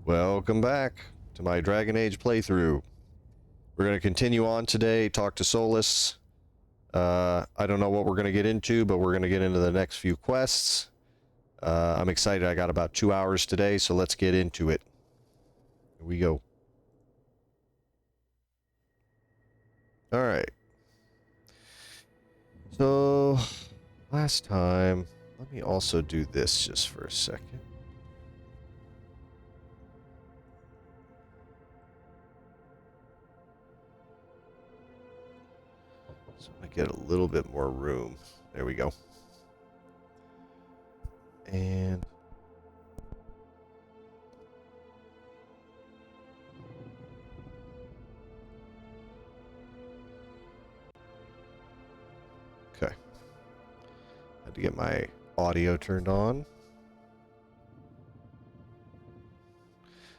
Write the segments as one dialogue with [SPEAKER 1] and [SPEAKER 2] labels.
[SPEAKER 1] Welcome back to my Dragon Age playthrough. We're going to continue on today, talk to Solus. I don't know what we're going to get into, but we're going to get into the next few quests. I'm excited. I got about 2 hours today, so let's get into it. Here we go. Alright. So, last time, let me also do this just for a second. So I get a little bit more room. There we go. And okay. Had to get my audio turned on.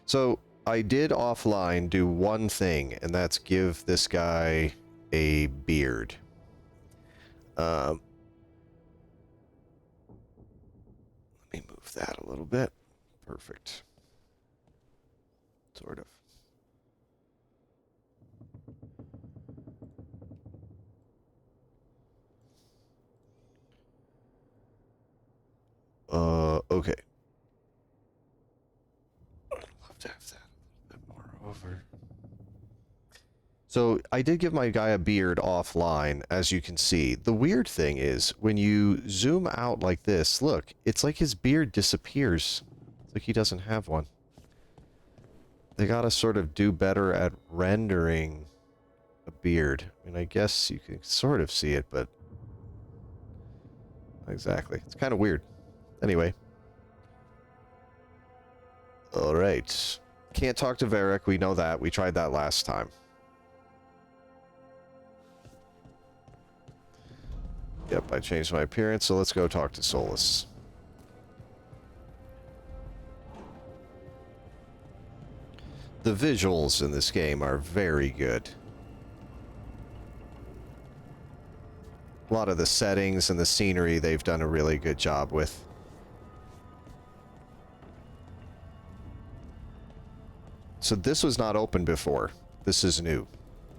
[SPEAKER 1] So I did offline do one thing, and that's give this guy a beard. Let me move that a little bit. Perfect. Sort of. Okay. I'd love to have that a little bit more over. So I did give my guy a beard offline, as you can see. The weird thing is, when you zoom out like this, look, it's like his beard disappears. It's like he doesn't have one. They gotta sort of do better at rendering a beard. I mean, I guess you can sort of see it, but not exactly. It's kind of weird. Anyway. Alright. Can't talk to Varric, we know that. We tried that last time. Yep, I changed my appearance, so let's go talk to Solus. The visuals in this game are very good. A lot of the settings and the scenery they've done a really good job with. So this was not open before. This is new.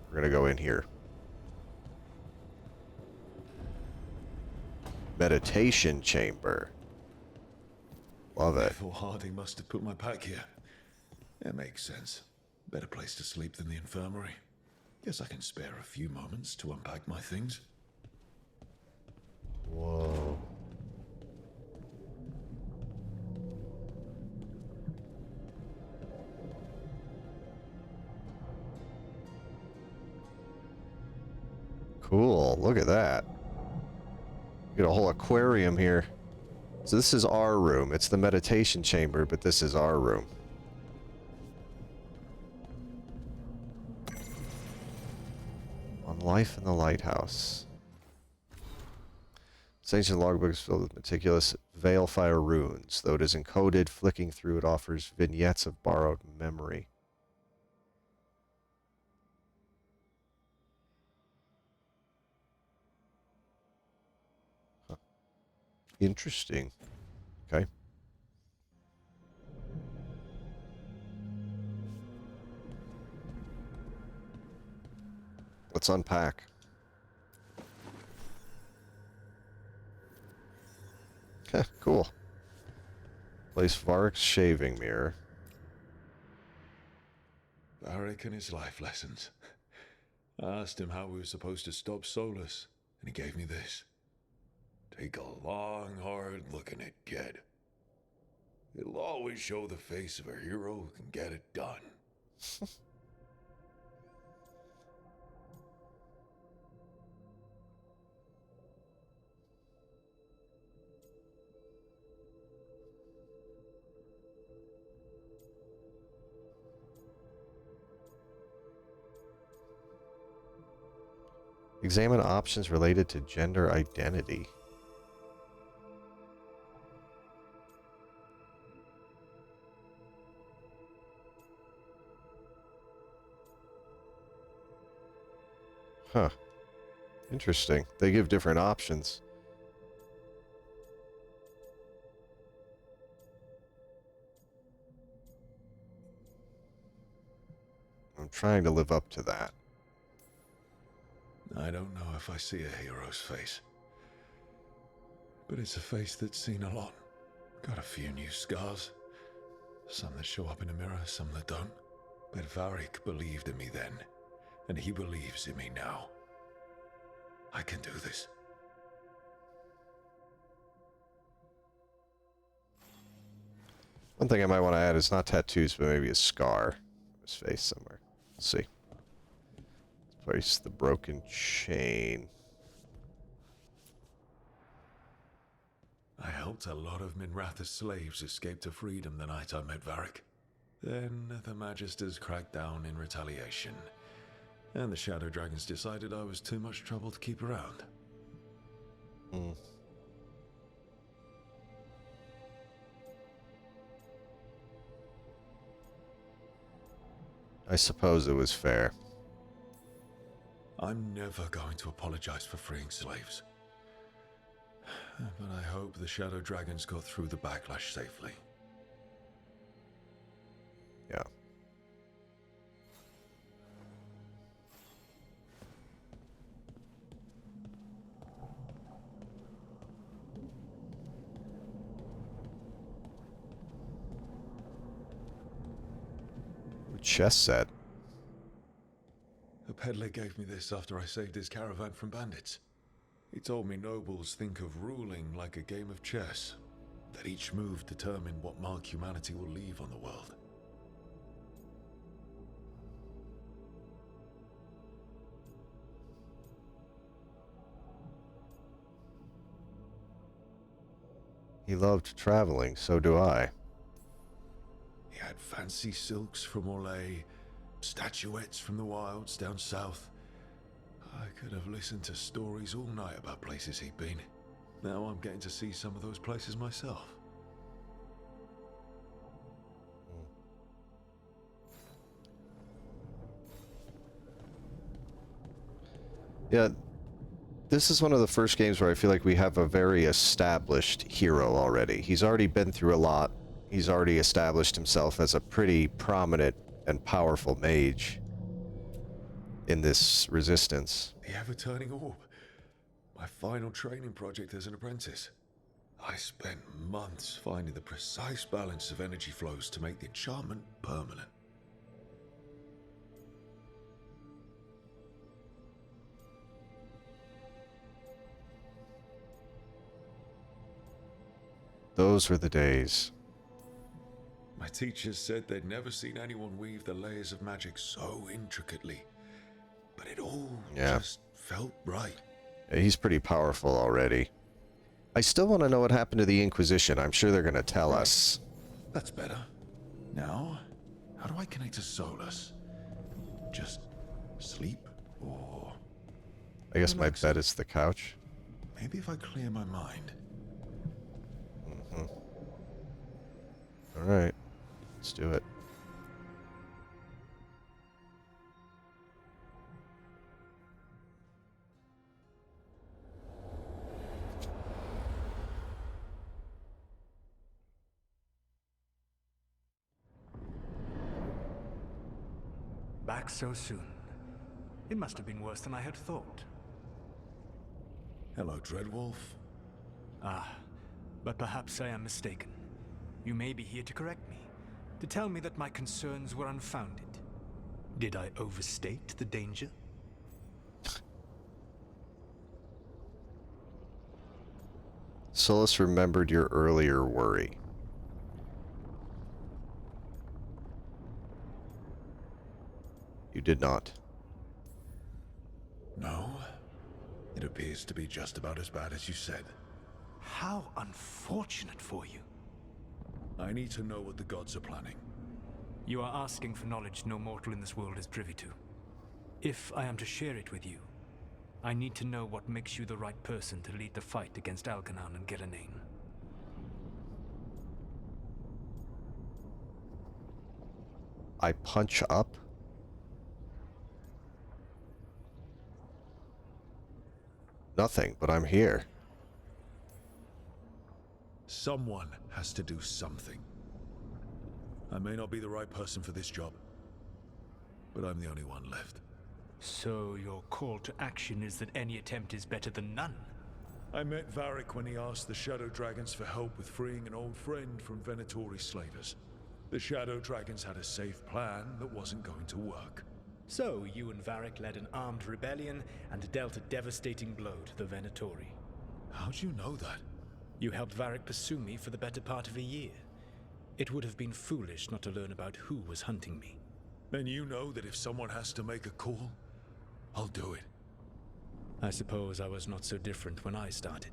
[SPEAKER 1] We're gonna go in here. Meditation chamber. Love it.
[SPEAKER 2] I thought Harding must have put my pack here. It makes sense. Better place to sleep than the infirmary. Guess I can spare a few moments to unpack my things.
[SPEAKER 1] Whoa. Cool. Look at that. Get a whole aquarium here. So this is our room. It's the meditation chamber, but this is our room. On life in the lighthouse. This ancient logbook is filled with meticulous Veilfire runes. Though it is encoded, flicking through it offers vignettes of borrowed memory. Huh. Interesting. Okay. Let's unpack. Cool. Place Varric's shaving mirror.
[SPEAKER 2] Varric and his life lessons. I asked him how we were supposed to stop Solus, and he gave me this. Take a long, hard look in it, kid. It'll always show the face of a hero who can get it done.
[SPEAKER 1] Examine options related to gender identity. Huh. Interesting. They give different options. I'm trying to live up to that.
[SPEAKER 2] I don't know if I see a hero's face, but it's a face that's seen a lot. Got a few new scars. Some that show up in a mirror, some that don't. But Varric believed in me then, and he believes in me now. I can do this.
[SPEAKER 1] One thing I might want to add is not tattoos, but maybe a scar on his face somewhere. Let's see. Let's place the broken chain.
[SPEAKER 2] I helped a lot of Minratha's slaves escape to freedom the night I met Varric. Then the Magisters cracked down in retaliation, and the Shadow Dragons decided I was too much trouble to keep around.
[SPEAKER 1] Hmm. I suppose it was fair.
[SPEAKER 2] I'm never going to apologize for freeing slaves. But I hope the Shadow Dragons got through the backlash safely.
[SPEAKER 1] Yeah. Chess set.
[SPEAKER 2] A peddler gave me this after I saved his caravan from bandits. He told me nobles think of ruling like a game of chess, that each move determined what mark humanity will leave on the world.
[SPEAKER 1] He loved traveling, so do I.
[SPEAKER 2] He had fancy silks from Orlais, statuettes from the wilds down south. I could have listened to stories all night about places he'd been. Now I'm getting to see some of those places myself.
[SPEAKER 1] Yeah, this is one of the first games where I feel like we have a very established hero already. He's already been through a lot. He's already established himself as a pretty prominent and powerful mage in this resistance.
[SPEAKER 2] The ever-turning orb. My final training project as an apprentice. I spent months finding the precise balance of energy flows to make the enchantment permanent.
[SPEAKER 1] Those were the days.
[SPEAKER 2] My teachers said they'd never seen anyone weave the layers of magic so intricately. But it all just felt right.
[SPEAKER 1] Yeah, he's pretty powerful already. I still want to know what happened to the Inquisition. I'm sure they're going to tell us.
[SPEAKER 2] That's better. Now, how do I connect to Solus? Just sleep, or...
[SPEAKER 1] I guess my bet is the couch.
[SPEAKER 2] Maybe if I clear my mind.
[SPEAKER 1] Alright, let's do it.
[SPEAKER 3] Back so soon. It must have been worse than I had thought.
[SPEAKER 2] Hello, Dreadwolf.
[SPEAKER 3] Ah, but perhaps I am mistaken. You may be here to correct me, to tell me that my concerns were unfounded. Did I overstate the danger?
[SPEAKER 1] Solus remembered your earlier worry. You did not.
[SPEAKER 2] No. It appears to be just about as bad as you said.
[SPEAKER 3] How unfortunate for you.
[SPEAKER 2] I need to know what the gods are planning.
[SPEAKER 3] You are asking for knowledge no mortal in this world is privy to. If I am to share it with you, I need to know what makes you the right person to lead the fight against Algernon and Gillenane.
[SPEAKER 1] I punch up? Nothing, but I'm here.
[SPEAKER 2] Someone has to do something. I may not be the right person for this job, but I'm the only one left.
[SPEAKER 3] So your call to action is that any attempt is better than none?
[SPEAKER 2] I met Varric when he asked the Shadow Dragons for help with freeing an old friend from Venatori slavers. The Shadow Dragons had a safe plan that wasn't going to work.
[SPEAKER 3] So you and Varric led an armed rebellion and dealt a devastating blow to the Venatori.
[SPEAKER 2] How'd you know that?
[SPEAKER 3] You helped Varric pursue me for the better part of a year. It would have been foolish not to learn about who was hunting me.
[SPEAKER 2] Then you know that if someone has to make a call, I'll do it.
[SPEAKER 3] I suppose I was not so different when I started.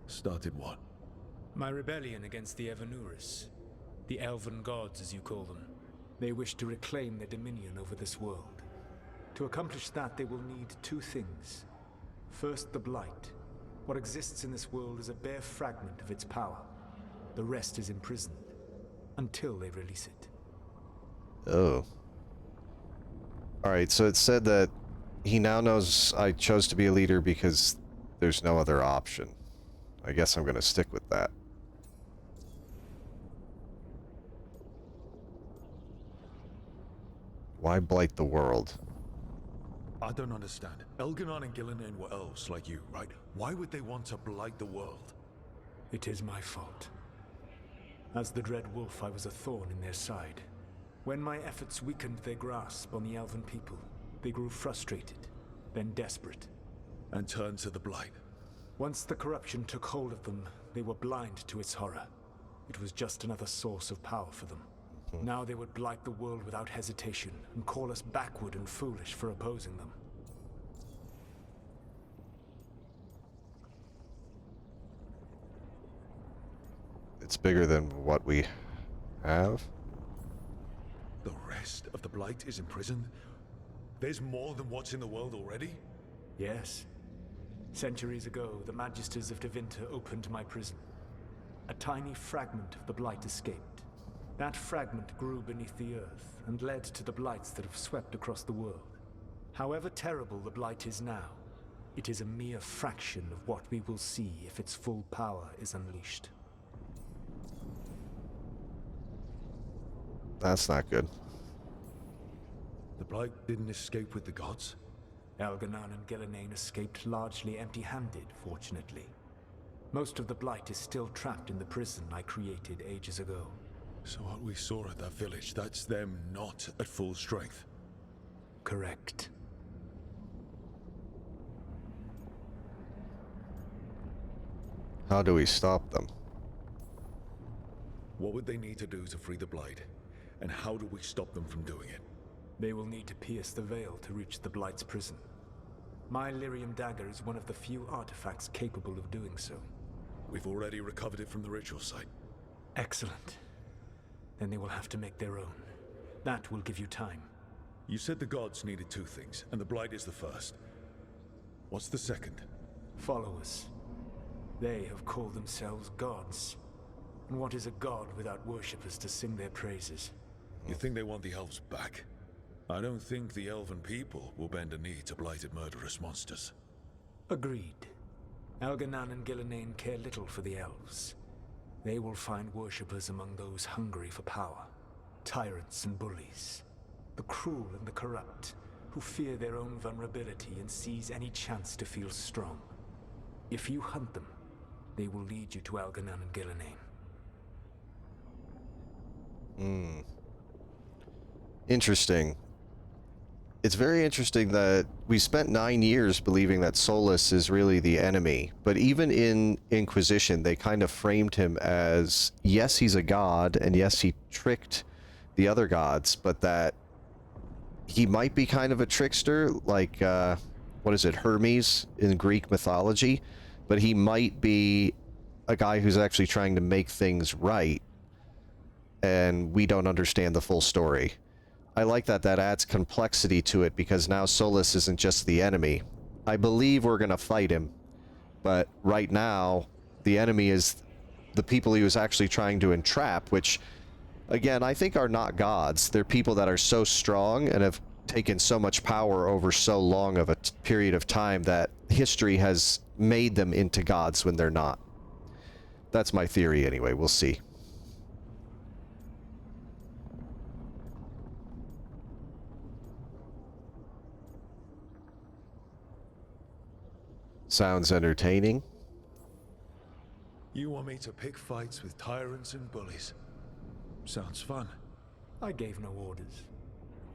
[SPEAKER 2] Started what?
[SPEAKER 3] My rebellion against the Evanuris. The Elven Gods, as you call them. They wish to reclaim their dominion over this world. To accomplish that, they will need two things. First, the Blight. What exists in this world is a bare fragment of its power. The rest is imprisoned, until they release it.
[SPEAKER 1] Oh. Alright, so it said that he now knows I chose to be a leader because there's no other option. I guess I'm going to stick with that. Why blight the world?
[SPEAKER 2] I don't understand. Elganon and Gillinan were elves like you, right? Why would they want to blight the world?
[SPEAKER 3] It is my fault. As the Dread Wolf, I was a thorn in their side. When my efforts weakened their grasp on the Elven people, they grew frustrated, then desperate.
[SPEAKER 2] And turned to the blight.
[SPEAKER 3] Once the corruption took hold of them, they were blind to its horror. It was just another source of power for them. Now they would blight the world without hesitation, and call us backward and foolish for opposing them.
[SPEAKER 1] It's bigger than what we have.
[SPEAKER 2] The rest of the blight is imprisoned? There's more than what's in the world already?
[SPEAKER 3] Yes. Centuries ago, the Magisters of Tevinter opened my prison. A tiny fragment of the blight escaped. That fragment grew beneath the earth and led to the blights that have swept across the world. However terrible the blight is now, it is a mere fraction of what we will see if its full power is unleashed.
[SPEAKER 1] That's not good.
[SPEAKER 2] The blight didn't escape with the gods?
[SPEAKER 3] Elganon and Gillinan escaped largely empty-handed, fortunately. Most of the blight is still trapped in the prison I created ages ago.
[SPEAKER 2] So what we saw at that village, that's them not at full strength?
[SPEAKER 3] Correct.
[SPEAKER 1] How do we stop them?
[SPEAKER 2] What would they need to do to free the blight? And how do we stop them from doing it?
[SPEAKER 3] They will need to pierce the veil to reach the blight's prison. My lyrium dagger is one of the few artifacts capable of doing so.
[SPEAKER 2] We've already recovered it from the ritual site.
[SPEAKER 3] Excellent. Then they will have to make their own. That will give you time.
[SPEAKER 2] You said the gods needed two things, and the blight is the first. What's the second?
[SPEAKER 3] Followers. They have called themselves gods. And what is a god without worshippers to sing their praises?
[SPEAKER 2] You think they want the elves back? I don't think the elven people will bend a knee to blighted murderous monsters.
[SPEAKER 3] Agreed. Elganon and Gillinan care little for the elves. They will find worshippers among those hungry for power. Tyrants and bullies. The cruel and the corrupt, who fear their own vulnerability and seize any chance to feel strong. If you hunt them, they will lead you to Elganon and Gillinan.
[SPEAKER 1] Interesting. It's very interesting that we spent 9 years believing that Solus is really the enemy, but even in Inquisition, they kind of framed him as, yes, he's a god, and yes, he tricked the other gods, but that he might be kind of a trickster, like, what is it, Hermes in Greek mythology, but he might be a guy who's actually trying to make things right, and we don't understand the full story. I like that adds complexity to it, because now Solus isn't just the enemy. I believe we're going to fight him, but right now, the enemy is the people he was actually trying to entrap, which, again, I think are not gods. They're people that are so strong and have taken so much power over so long of a period of time that history has made them into gods when they're not. That's my theory anyway. We'll see. Sounds entertaining.
[SPEAKER 2] You want me to pick fights with tyrants and bullies? Sounds fun.
[SPEAKER 3] I gave no orders.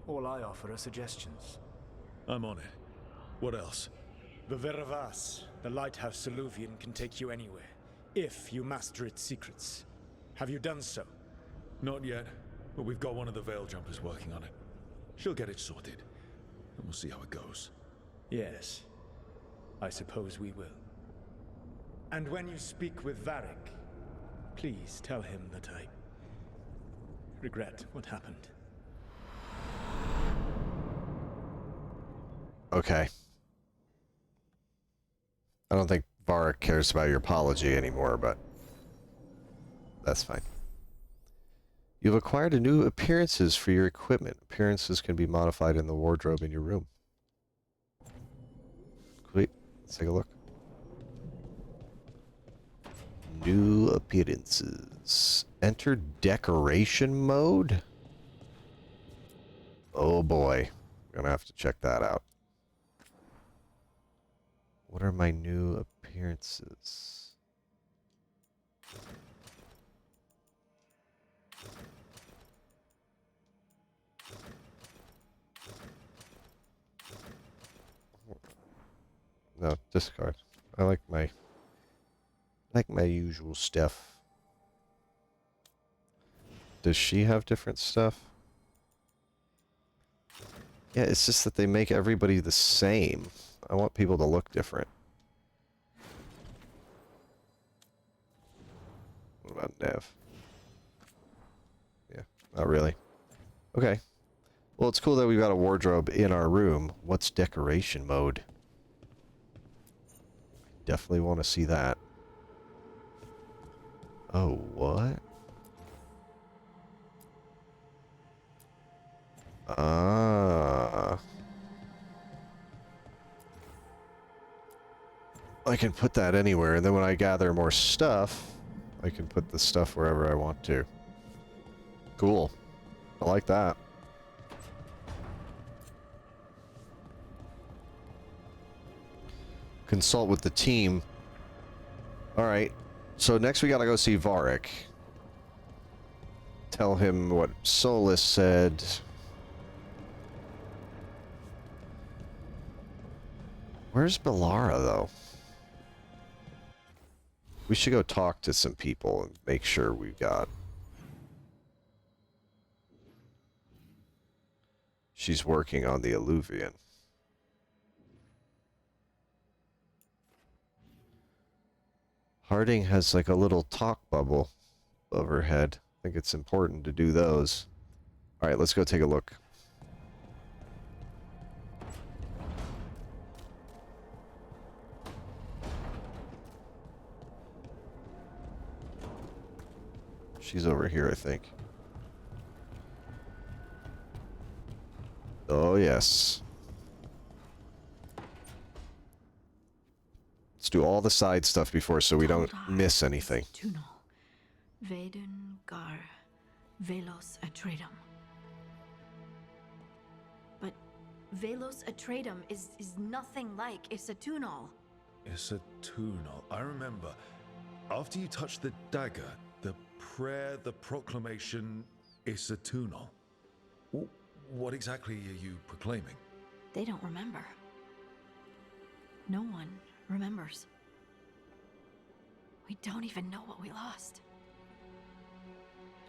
[SPEAKER 3] All I offer are suggestions.
[SPEAKER 2] I'm on it. What else?
[SPEAKER 3] The Veravas, the lighthouse Soluvian, can take you anywhere, if you master its secrets. Have you done so?
[SPEAKER 2] Not yet, but we've got one of the Veil Jumpers working on it. She'll get it sorted, and we'll see how it goes.
[SPEAKER 3] Yes. I suppose we will. And when you speak with Varric, please tell him that I regret what happened.
[SPEAKER 1] Okay. I don't think Varric cares about your apology anymore, but that's fine. You've acquired a new appearances for your equipment. Appearances can be modified in the wardrobe in your room. Wait, let's take a look. New appearances. Enter decoration mode? Oh boy. I'm gonna have to check that out. What are my new appearances? No, discard. I like my usual stuff. Does she have different stuff? Yeah, it's just that they make everybody the same. I want people to look different. What about Nev? Yeah, not really. Okay. Well, it's cool that we've got a wardrobe in our room. What's decoration mode? Definitely want to see that. Oh, what? Ah. I can put that anywhere, and then when I gather more stuff, I can put the stuff wherever I want to. Cool. I like that. Consult with the team. Alright. So next we gotta go see Varric. Tell him what Solus said. Where's Bellara, though? We should go talk to some people and make sure we've got... She's working on the Alluvian. Harding has like a little talk bubble above her head. I think it's important to do those. Alright, let's go take a look. She's over here, I think. Oh, yes. Let's do all the side stuff before so we don't miss anything.
[SPEAKER 4] Veilguard, Velos Atreidim. But Velos Atreidim is nothing like Isatunal.
[SPEAKER 2] Isatunal. I remember. After you touched the dagger, the prayer, the proclamation, Isatunal. What exactly are you proclaiming?
[SPEAKER 4] They don't remember. No one remembers. We don't even know what we lost.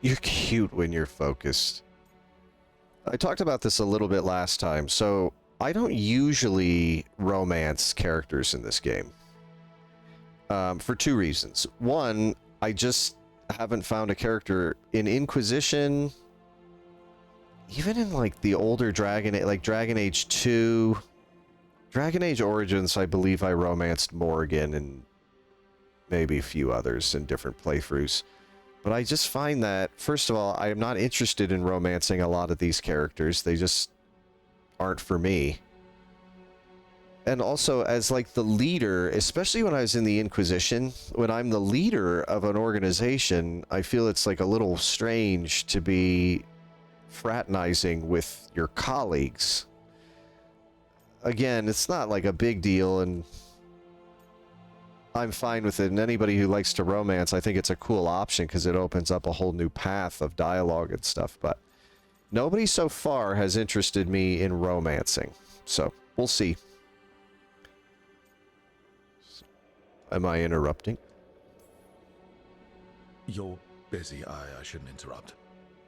[SPEAKER 1] You're cute when you're focused. I talked about this a little bit last time, so I don't usually romance characters in this game. For two reasons. One, I just haven't found a character in Inquisition, even in like the older Dragon Age 2, Dragon Age Origins, I believe I romanced Morgan and maybe a few others in different playthroughs. But I just find that, first of all, I am not interested in romancing a lot of these characters. They just aren't for me. And also, as like the leader, especially when I was in the Inquisition, when I'm the leader of an organization, I feel it's like a little strange to be fraternizing with your colleagues. Again, it's not like a big deal, and I'm fine with it. And anybody who likes to romance, I think it's a cool option because it opens up a whole new path of dialogue and stuff. But nobody so far has interested me in romancing. So, we'll see. Am I interrupting?
[SPEAKER 2] You're busy. I shouldn't interrupt.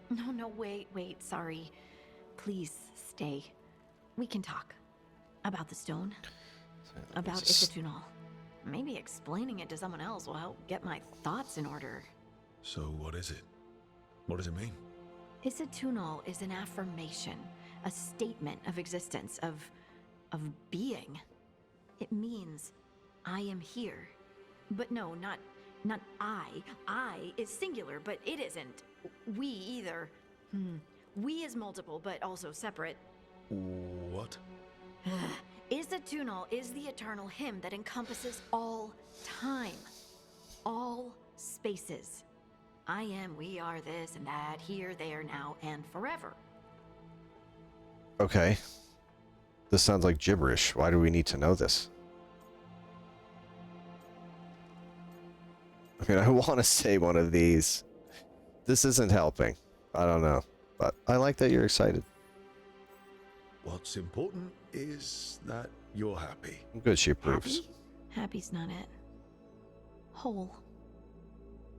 [SPEAKER 4] No, wait, sorry. Please stay. We can talk. About the stone. About Isatunal. Maybe explaining it to someone else will help get my thoughts in order.
[SPEAKER 2] So what is it? What does it mean?
[SPEAKER 4] Isatunal is an affirmation, a statement of existence, of being. It means I am here. But no, not I. I is singular, but it isn't. We either. We is multiple, but also separate.
[SPEAKER 2] What?
[SPEAKER 4] Isatunal is the eternal hymn that encompasses all time. All spaces. I am, we are, this and that, here, there, now, and forever.
[SPEAKER 1] Okay. This sounds like gibberish. Why do we need to know this? I mean, I want to say one of these. This isn't helping. I don't know. But I like that you're excited.
[SPEAKER 2] What's important is that you're happy.
[SPEAKER 1] Good, she approves.
[SPEAKER 4] Happy? Happy's not it. Whole.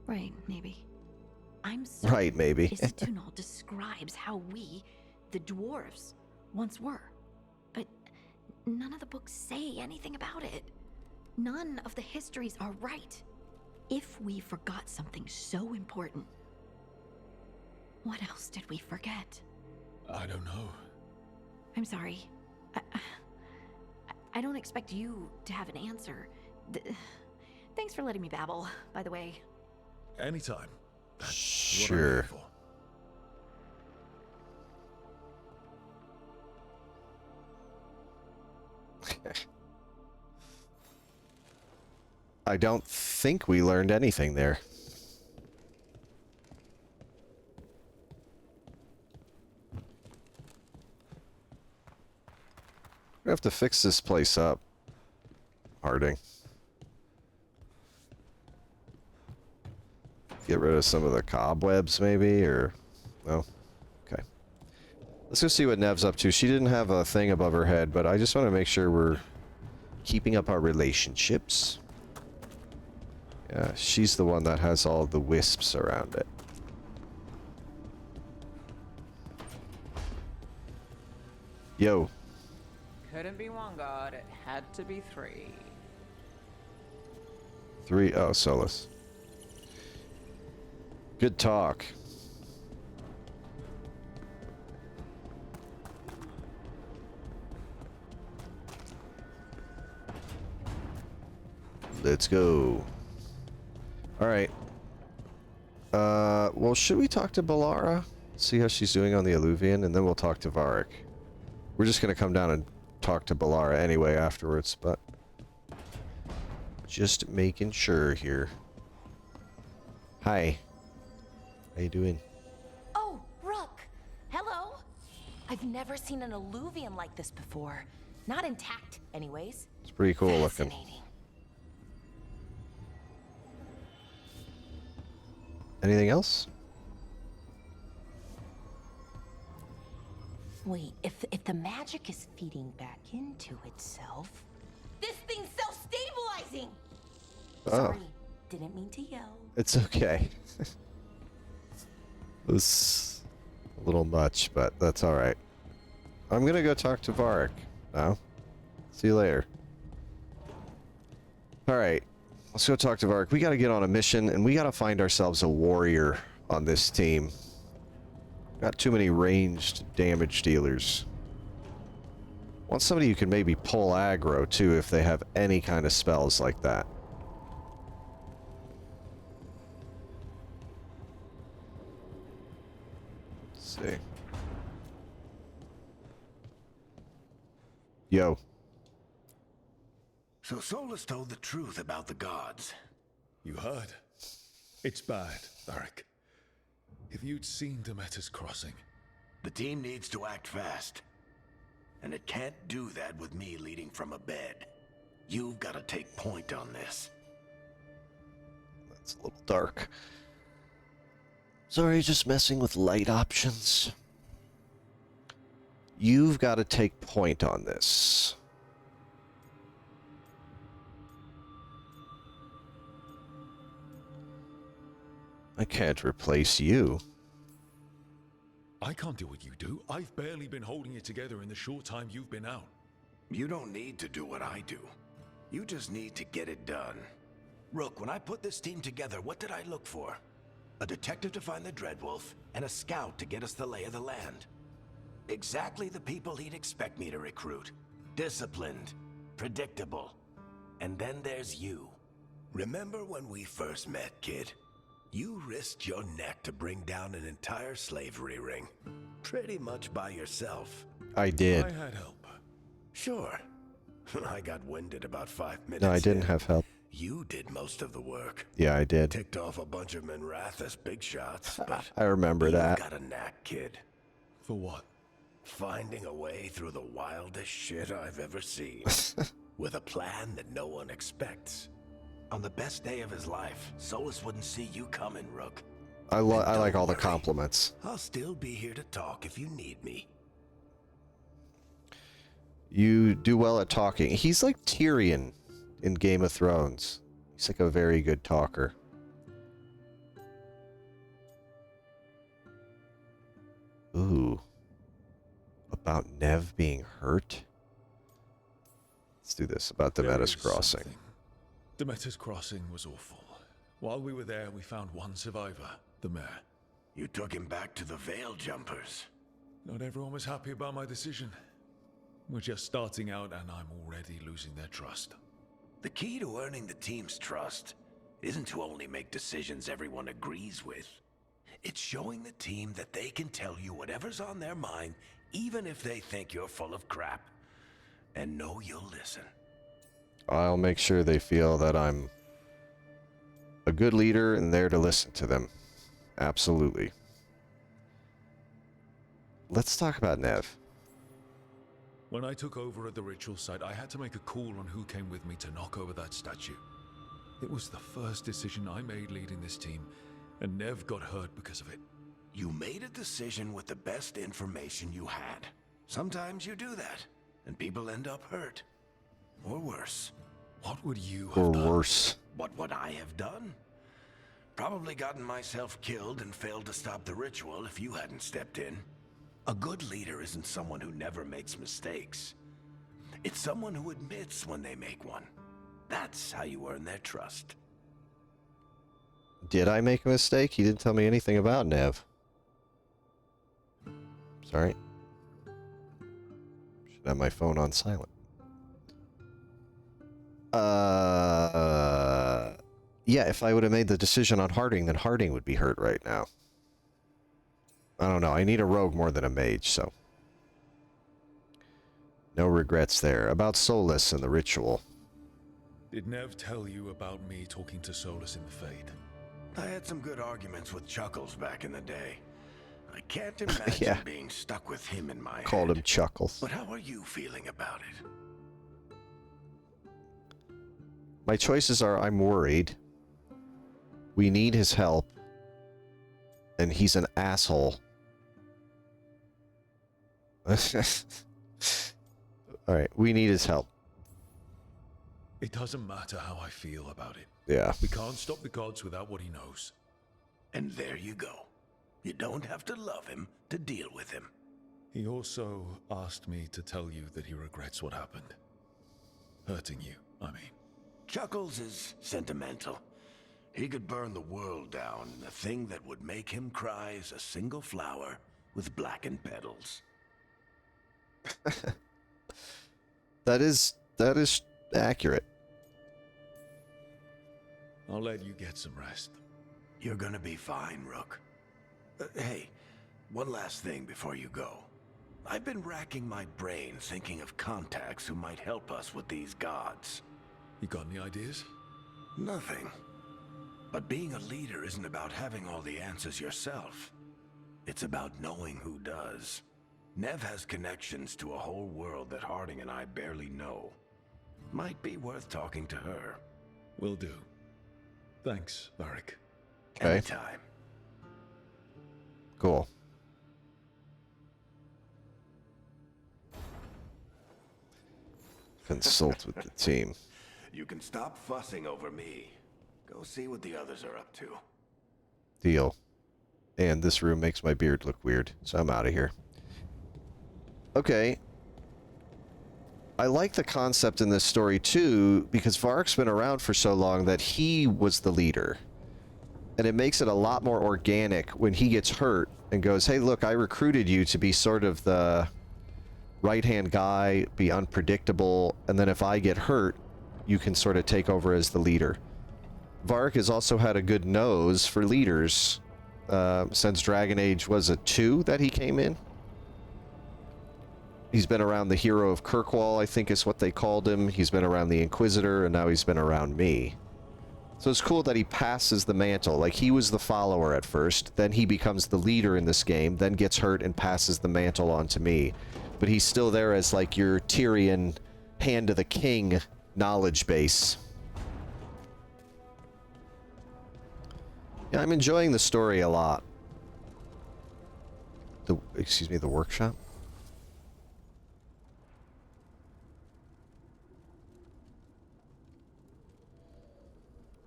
[SPEAKER 4] Right, maybe. I'm certain
[SPEAKER 1] Right, maybe.
[SPEAKER 4] Isatunal describes how we, the dwarves, once were. But none of the books say anything about it. None of the histories are right. If we forgot something so important, what else did we forget?
[SPEAKER 2] I don't know.
[SPEAKER 4] I'm sorry. I don't expect you to have an answer. Thanks for letting me babble, by the way.
[SPEAKER 2] Anytime. That's
[SPEAKER 1] Sure.
[SPEAKER 2] what I'm here for.
[SPEAKER 1] I don't think we learned anything there. We have to fix this place up, Harding. Get rid of some of the cobwebs, maybe, or no? Okay. Let's go see what Nev's up to. She didn't have a thing above her head, but I just want to make sure we're keeping up our relationships. Yeah, she's the one that has all the wisps around it. Yo.
[SPEAKER 5] Couldn't be one god, it had to be three.
[SPEAKER 1] 3. Oh, Solus. Good talk. Let's go. All right. Well, should we talk to Balara? See how she's doing on the Alluvian, and then we'll talk to Varric. We're just gonna come down and talk to Balara anyway afterwards, but just making sure here. Hi. How you doing?
[SPEAKER 6] Oh, Rook! Hello! I've never seen an alluvian like this before. Not intact, anyways.
[SPEAKER 1] It's pretty cool looking.
[SPEAKER 6] Fascinating.
[SPEAKER 1] Anything else?
[SPEAKER 6] Wait, if the magic is feeding back into itself... This thing's self-stabilizing!
[SPEAKER 1] Oh.
[SPEAKER 6] Sorry, didn't mean to yell.
[SPEAKER 1] It's okay. It was a little much, but that's alright. I'm gonna go talk to Varric now. See you later. Alright. Let's go talk to Varric. We gotta get on a mission, and we gotta find ourselves a warrior on this team. Got too many ranged damage dealers. Want somebody who can maybe pull aggro, too, if they have any kind of spells like that. Let's see. Yo.
[SPEAKER 7] So Solus told the truth about the gods.
[SPEAKER 2] You heard? It's bad, Varric. If you'd seen Demeter's crossing...
[SPEAKER 7] The team needs to act fast. And it can't do that with me leading from a bed. You've got to take point on this.
[SPEAKER 1] It's a little dark. Sorry, just messing with light options. You've got to take point on this. I can't replace you.
[SPEAKER 2] I can't do what you do. I've barely been holding it together in the short time you've been out.
[SPEAKER 7] You don't need to do what I do. You just need to get it done. Rook, when I put this team together, what did I look for? A detective to find the Dreadwolf, and a scout to get us the lay of the land. Exactly the people he'd expect me to recruit. Disciplined, predictable. And then there's you. Remember when we first met, kid? You risked your neck to bring down an entire slavery ring. Pretty much by yourself.
[SPEAKER 1] I did.
[SPEAKER 2] I had help.
[SPEAKER 7] Sure. I got winded about 5 minutes.
[SPEAKER 1] No, I didn't
[SPEAKER 7] in.
[SPEAKER 1] have help.
[SPEAKER 7] You did most of the work.
[SPEAKER 1] Yeah, I did.
[SPEAKER 7] Ticked off a bunch of Minrath's big shots, but
[SPEAKER 1] I remember that.
[SPEAKER 7] you've got a knack, kid.
[SPEAKER 2] For what?
[SPEAKER 7] Finding a way through the wildest shit I've ever seen. With a plan that no one expects. On the best day of his life, Solus wouldn't see you coming, Rook.
[SPEAKER 1] I
[SPEAKER 7] And
[SPEAKER 1] like
[SPEAKER 7] don't
[SPEAKER 1] all the
[SPEAKER 7] worry.
[SPEAKER 1] compliments.
[SPEAKER 7] I'll still be here to talk if you need me.
[SPEAKER 1] You do well at talking. He's like Tyrion in Game of Thrones. He's like a very good talker. Ooh. About Nev being hurt? Let's do this. About the
[SPEAKER 2] There
[SPEAKER 1] Metis
[SPEAKER 2] is
[SPEAKER 1] Crossing.
[SPEAKER 2] something. The Metis Crossing was awful. While we were there, we found one survivor, the mayor.
[SPEAKER 7] You took him back to the Veil Jumpers.
[SPEAKER 2] Not everyone was happy about my decision. We're just starting out and I'm already losing their trust.
[SPEAKER 7] The key to earning the team's trust isn't to only make decisions everyone agrees with. It's showing the team that they can tell you whatever's on their mind, even if they think you're full of crap. And know you'll listen.
[SPEAKER 1] I'll make sure they feel that I'm a good leader and there to listen to them. Absolutely. Let's talk about Nev.
[SPEAKER 2] When I took over at the ritual site, I had to make a call on who came with me to knock over that statue. It was the first decision I made leading this team, and Nev got hurt because of it.
[SPEAKER 7] You made a decision with the best information you had. Sometimes you do that, and people end up hurt. Or worse.
[SPEAKER 2] What would you
[SPEAKER 1] Or
[SPEAKER 2] have done?
[SPEAKER 1] worse.
[SPEAKER 7] What would I have done? Probably gotten myself killed and failed to stop the ritual if you hadn't stepped in. A good leader isn't someone who never makes mistakes. It's someone who admits when they make one. That's how you earn their trust.
[SPEAKER 1] Did I make a mistake? He didn't tell me anything about Nev. Sorry. Should have my phone on silent. Yeah, if I would have made the decision on Harding, then Harding would be hurt right now. I don't know. I need a rogue more than a mage, so. No regrets there. About Solus and the ritual.
[SPEAKER 2] Did Nev tell you about me talking to Solus in the Fade?
[SPEAKER 7] I had some good arguments with Chuckles back in the day. I can't imagine
[SPEAKER 1] Yeah.
[SPEAKER 7] being stuck with him in my
[SPEAKER 1] Called
[SPEAKER 7] head.
[SPEAKER 1] him Chuckles.
[SPEAKER 7] But how are you feeling about it?
[SPEAKER 1] My choices are I'm worried. We need his help. And he's an asshole. Alright, we need his help.
[SPEAKER 2] It doesn't matter how I feel about it.
[SPEAKER 1] Yeah.
[SPEAKER 2] We can't stop the gods without what he knows.
[SPEAKER 7] And there you go. You don't have to love him to deal with him.
[SPEAKER 2] He also asked me to tell you that he regrets what happened. Hurting you, I mean.
[SPEAKER 7] Chuckles is sentimental. He could burn the world down, and the thing that would make him cry is a single flower with blackened petals.
[SPEAKER 1] That is accurate.
[SPEAKER 2] I'll let you get some rest.
[SPEAKER 7] You're gonna be fine, Rook. Hey, one last thing before you go. I've been racking my brain thinking of contacts who might help us with these gods.
[SPEAKER 2] You got any ideas?
[SPEAKER 7] Nothing. But being a leader isn't about having all the answers yourself. It's about knowing who does. Nev has connections to a whole world that Harding and I barely know. Might be worth talking to her.
[SPEAKER 2] Will do. Thanks, Varric.
[SPEAKER 1] Okay.
[SPEAKER 7] Anytime.
[SPEAKER 1] Cool. Consult with the team.
[SPEAKER 7] You can stop fussing over me. Go see what the others are up to.
[SPEAKER 1] Deal. And this room makes my beard look weird, so I'm out of here. Okay. I like the concept in this story, too, because Varric's been around for so long that he was the leader. And it makes it a lot more organic when he gets hurt and goes, hey, look, I recruited you to be sort of the right-hand guy, be unpredictable, and then if I get hurt, you can sort of take over as the leader. Varric has also had a good nose for leaders since Dragon Age, was it 2 that he came in? He's been around the hero of Kirkwall, I think is what they called him. He's been around the Inquisitor, and now he's been around me. So it's cool that he passes the mantle. Like, he was the follower at first, then he becomes the leader in this game, then gets hurt and passes the mantle on to me. But he's still there as, like, your Tyrion hand of the king knowledge base. Yeah, I'm enjoying the story a lot. Excuse me, the workshop?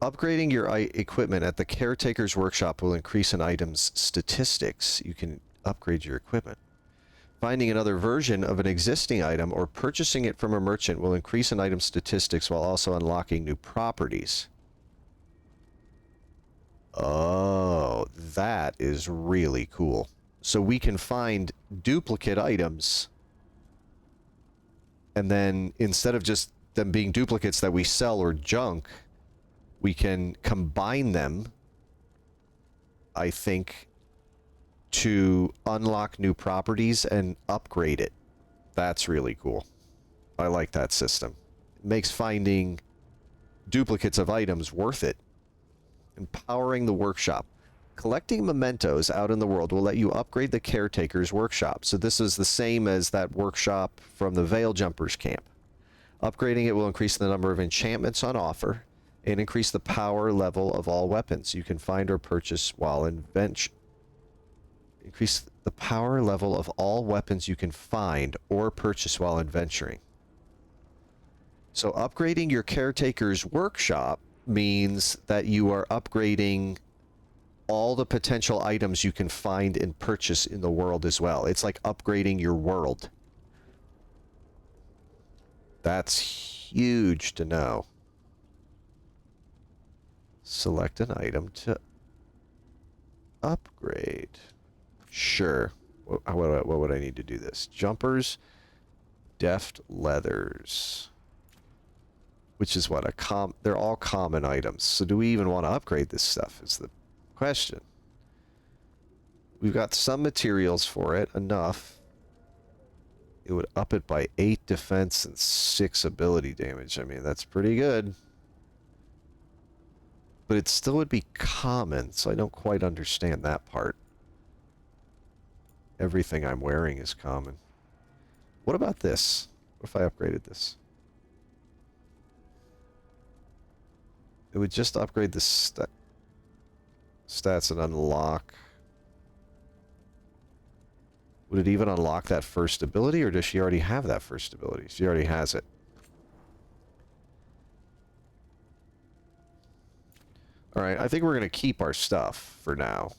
[SPEAKER 1] Upgrading your equipment at the caretaker's workshop will increase an item's statistics. You can upgrade your equipment. Finding another version of an existing item or purchasing it from a merchant will increase an item's statistics while also unlocking new properties. Oh, that is really cool. So we can find duplicate items, and then instead of just them being duplicates that we sell or junk, we can combine them, I think, to unlock new properties and upgrade it. That's really cool. I like that system. It makes finding duplicates of items worth it. Empowering the workshop. Collecting mementos out in the world will let you upgrade the caretaker's workshop. So this is the same as that workshop from the Veil Jumpers camp. Upgrading it will increase the number of enchantments on offer and increase the power level of all weapons you can find or purchase while increase the power level of all weapons you can find or purchase while adventuring. So upgrading your caretaker's workshop means that you are upgrading all the potential items you can find and purchase in the world as well. It's like upgrading your world. That's huge to know. Select an item to upgrade. Sure. What would I need to do this? Jumpers, deft leathers. Which is what? They're all common items. So do we even want to upgrade this stuff is the question. We've got some materials for it. Enough. It would up it by 8 defense and 6 ability damage. I mean, that's pretty good. But it still would be common, so I don't quite understand that part. Everything I'm wearing is common. What about this? What if I upgraded this? It would just upgrade the stats and unlock. Would it even unlock that first ability, or does she already have that first ability? She already has it. Alright, I think we're going to keep our stuff for now.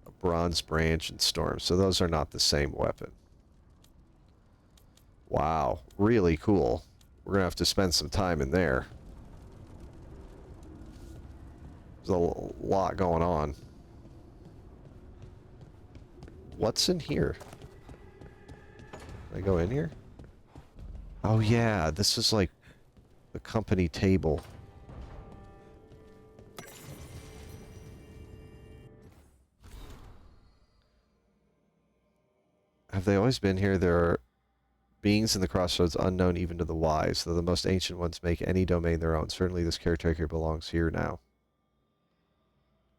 [SPEAKER 1] A bronze branch and storm. So those are not the same weapon. Wow, really cool. We're going to have to spend some time in there. There's a lot going on. What's in here? Can I go in here? Oh yeah, this is like the company table. Have they always been here? There are beings in the crossroads unknown even to the wise, though the most ancient ones make any domain their own. Certainly this caretaker belongs here now.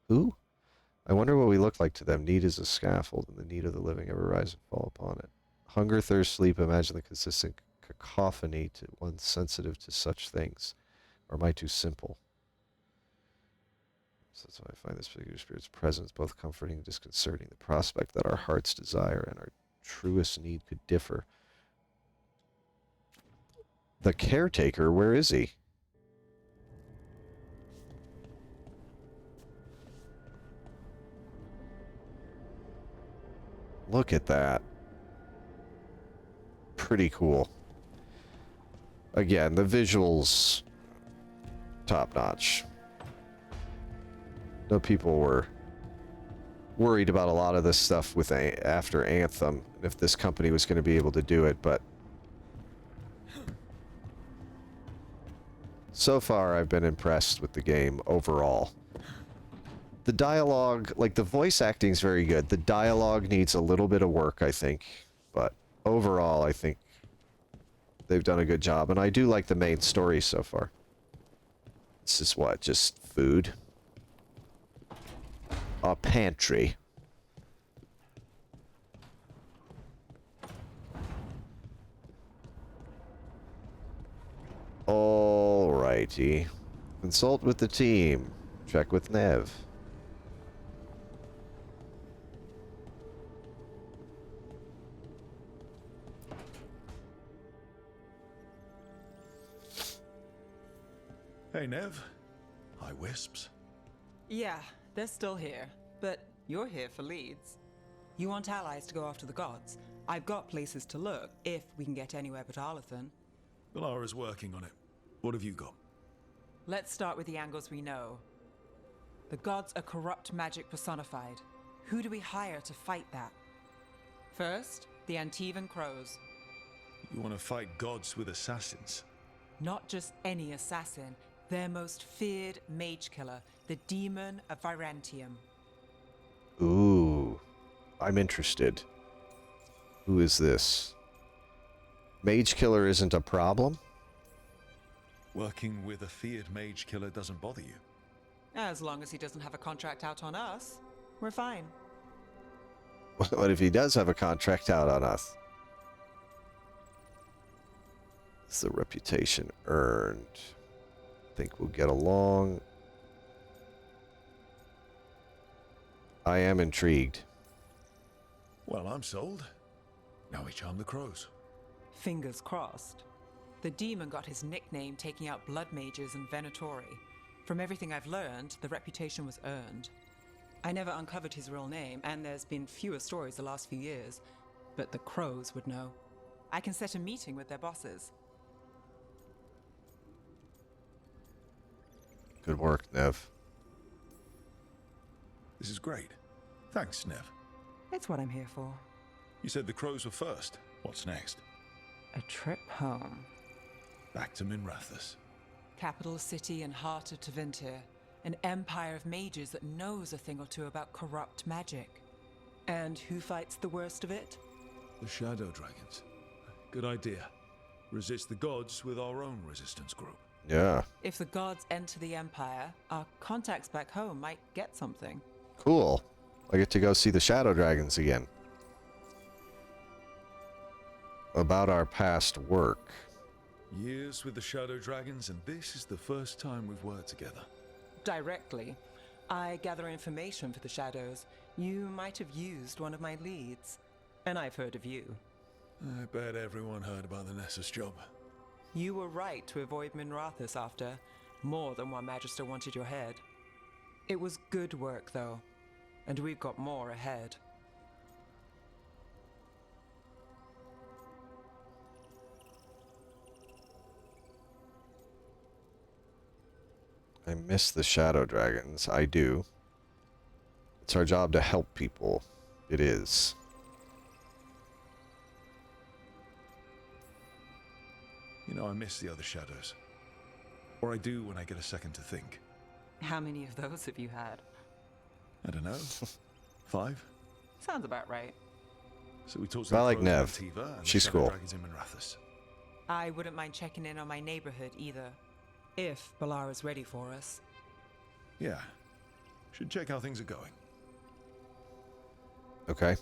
[SPEAKER 1] Who? I wonder what we look like to them. Need is a scaffold, and the need of the living ever rise and fall upon it. Hunger, thirst, sleep, imagine the consistent cacophony to one sensitive to such things? Or am I too simple? So that's why I find this particular spirit's presence both comforting and disconcerting. The prospect that our heart's desire and our truest need could differ. The caretaker, where is he? Look at that. Pretty cool. Again, the visuals, top notch. No people were worried about a lot of this stuff with after Anthem, if this company was going to be able to do it, but so far I've been impressed with the game overall. The dialogue, like the voice acting is very good. The dialogue needs a little bit of work, I think, but overall I think they've done a good job, and I do like the main story so far. This is what, just food? A pantry. Alrighty. Consult with the team. Check with Nev.
[SPEAKER 2] Hey, Nev. Hi, Wisps.
[SPEAKER 5] Yeah, they're still here, but you're here for leads. You want allies to go after the gods? I've got places to look, if we can get anywhere but Arlathan.
[SPEAKER 2] Valara's working on it. What have you got?
[SPEAKER 5] Let's start with the angles we know. The gods are corrupt magic personified. Who do we hire to fight that? First, the Antivan Crows.
[SPEAKER 2] You want to fight gods with assassins?
[SPEAKER 5] Not just any assassin, their most feared mage killer, the Demon of Virantium.
[SPEAKER 1] Ooh. I'm interested. Who is this? Mage killer isn't a problem?
[SPEAKER 2] Working with a feared mage killer doesn't bother you?
[SPEAKER 5] As long as he doesn't have a contract out on us, we're fine.
[SPEAKER 1] What if he does have a contract out on us? It's the reputation earned. Think we'll get along. I am intrigued.
[SPEAKER 2] Well, I'm sold. Now we charm the crows.
[SPEAKER 5] Fingers crossed. The demon got his nickname taking out blood mages and Venatori. From everything I've learned, the reputation was earned. I never uncovered his real name, and there's been fewer stories the last few years, but the crows would know. I can set a meeting with their bosses.
[SPEAKER 1] Good work, Nev.
[SPEAKER 2] This is great. Thanks, Nev.
[SPEAKER 5] It's what I'm here for.
[SPEAKER 2] You said the crows were first. What's next?
[SPEAKER 5] A trip home.
[SPEAKER 2] Back to Minrathous.
[SPEAKER 5] Capital city and heart of Tevinter. An empire of mages that knows a thing or two about corrupt magic. And who fights the worst of it?
[SPEAKER 2] The Shadow Dragons. Good idea. Resist the gods with our own resistance group.
[SPEAKER 1] Yeah.
[SPEAKER 5] If the gods enter the empire, our contacts back home might get something.
[SPEAKER 1] Cool. I get to go see the Shadow Dragons again. About our past work.
[SPEAKER 2] Years with the Shadow Dragons, and this is the first time we've worked together.
[SPEAKER 5] Directly. I gather information for the Shadows. You might have used one of my leads. And I've heard of you.
[SPEAKER 2] I bet everyone heard about the Nessus job.
[SPEAKER 5] You were right to avoid Minrathous after. More than one Magister wanted your head. It was good work, though. And we've got more ahead.
[SPEAKER 1] I miss the Shadow Dragons. I do. It's our job to help people. It is.
[SPEAKER 2] You know, I miss the other shadows. Or I do when I get a second to think.
[SPEAKER 5] How many of those have you had?
[SPEAKER 2] I don't know. 5?
[SPEAKER 5] Sounds about right.
[SPEAKER 2] So we talked to
[SPEAKER 1] I
[SPEAKER 2] the
[SPEAKER 1] like
[SPEAKER 2] crows
[SPEAKER 1] Nev.
[SPEAKER 2] in Antiva and
[SPEAKER 1] She's
[SPEAKER 2] the Shadow
[SPEAKER 1] cool.
[SPEAKER 2] Dragons in Minrathous.
[SPEAKER 5] I wouldn't mind checking in on my neighborhood either. If Balara's ready for us.
[SPEAKER 2] Yeah. Should check how things are going.
[SPEAKER 1] Okay.